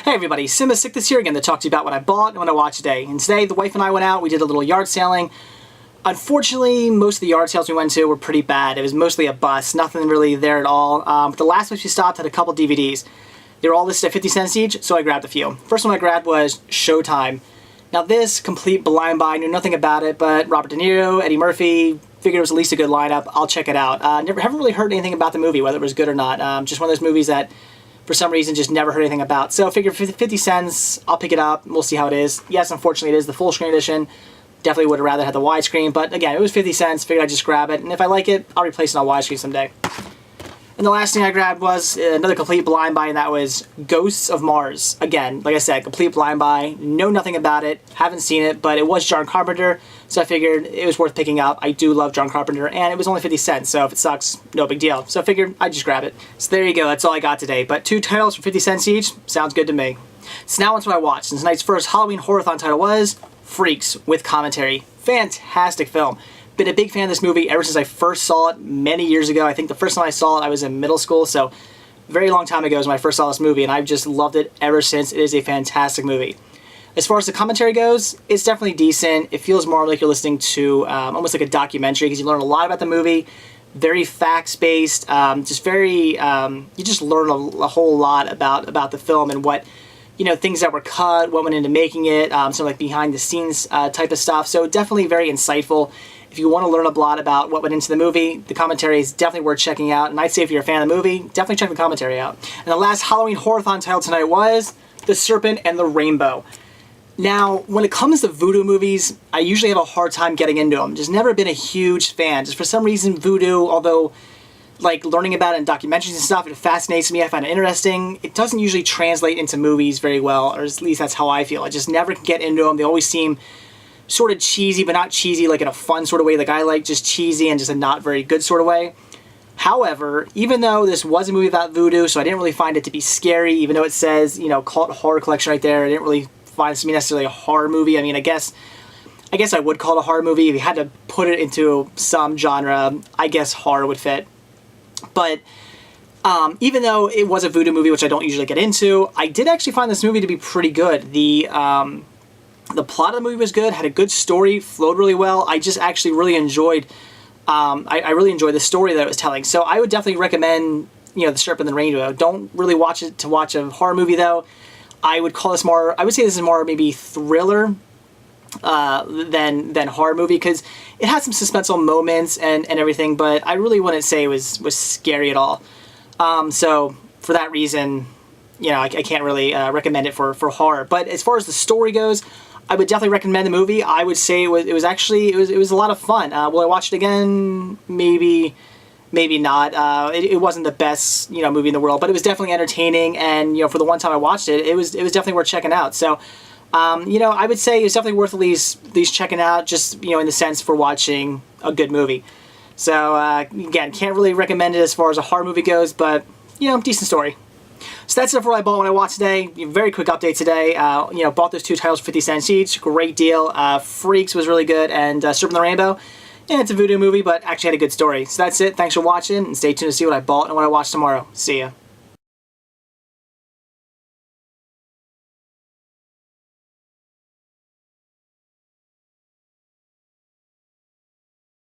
Hey everybody, Sick this here again to talk to you about what I bought and what I watched today. And today, the wife and I went out, we did a little yard sailing. Unfortunately, most of the yard sales we went to were pretty bad. It was mostly a bust, nothing really there at all. But the last place we stopped had a couple DVDs. They were all listed at 50 cents each, so I grabbed a few. First one I grabbed was Showtime. Now this, complete blind buy, knew nothing about it, but Robert De Niro, Eddie Murphy, figured it was at least a good lineup. I'll check it out. Haven't really heard anything about the movie, whether it was good or not. Just one of those movies that for some reason just never heard anything about. So I figured 50 cents, I'll pick it up, we'll see how it is. Yes, unfortunately it is the full screen edition. Definitely would have rather had the widescreen, but again, it was 50 cents, figured I'd just grab it, and if I like it, I'll replace it on widescreen someday. And the last thing I grabbed was another complete blind buy, and that was Ghosts of Mars. Again, like I said, complete blind buy, know nothing about it, haven't seen it, but it was John Carpenter, so I figured it was worth picking up. I do love John Carpenter, and it was only 50 cents, so if it sucks, no big deal. So I figured I'd just grab it. So there you go, that's all I got today. But 2 titles for 50 cents each, sounds good to me. So now onto what I watched. And tonight's first Halloween horror-thon title was Freaks with Commentary. Fantastic film. Been a big fan of this movie ever since I first saw it many years ago. I think the first time I saw it, I was in middle school, so very long time ago was when I first saw this movie, and I've just loved it ever since. It is a fantastic movie. As far as the commentary goes, it's definitely decent. It feels more like you're listening to almost like a documentary, because you learn a lot about the movie. Very facts-based, just very, you just learn a whole lot about the film and what, you know, things that were cut, what went into making it, some like behind-the-scenes type of stuff. So definitely very insightful. If you want to learn a lot about what went into the movie, the commentary is definitely worth checking out. And I'd say if you're a fan of the movie, definitely check the commentary out. And the last Halloween horror-thon title tonight was The Serpent and the Rainbow. Now, when it comes to voodoo movies, I usually have a hard time getting into them. Just never been a huge fan. Just for some reason, voodoo, although like learning about it in documentaries and stuff, it fascinates me, I find it interesting. It doesn't usually translate into movies very well, or at least that's how I feel. I just never can get into them. They always seem sort of cheesy, but not cheesy like in a fun sort of way like I like, just cheesy and just a not very good sort of way. However, even though this was a movie about voodoo, so I didn't really find it to be scary, even though it says, you know, Cult Horror Collection right there, I didn't really find this to be necessarily a horror movie. I mean, I guess I would call it a horror movie. If you had to put it into some genre, I guess horror would fit. But even though it was a voodoo movie, which I don't usually get into, I did actually find this movie to be pretty good. The plot of the movie was good, had a good story, flowed really well. I just actually really enjoyed, I really enjoyed the story that it was telling. So I would definitely recommend, you know, The Serpent and the Rainbow. Don't really watch it to watch a horror movie though. I would call this more, I would say this is more maybe thriller than horror movie, because it had some suspenseful moments and everything, but I really wouldn't say it was scary at all. So for that reason, you know, I can't really recommend it for horror. But as far as the story goes, I would definitely recommend the movie. I would say it was actually a lot of fun. Will I watch it again? Maybe not. It wasn't the best, you know, movie in the world, but it was definitely entertaining. And you know, for the one time I watched it, it was definitely worth checking out. So, you know, I would say it's definitely worth at least checking out, just, you know, in the sense for watching a good movie. So again, can't really recommend it as far as a horror movie goes, but you know, decent story. So that's it for what I bought when I watched today. Very quick update today. You know, bought those 2 titles for 50 cents each. Great deal. Freaks was really good, and Serpent and the Rainbow. Yeah, it's a voodoo movie, but actually had a good story. So that's it. Thanks for watching, and stay tuned to see what I bought and what I watch tomorrow. See ya.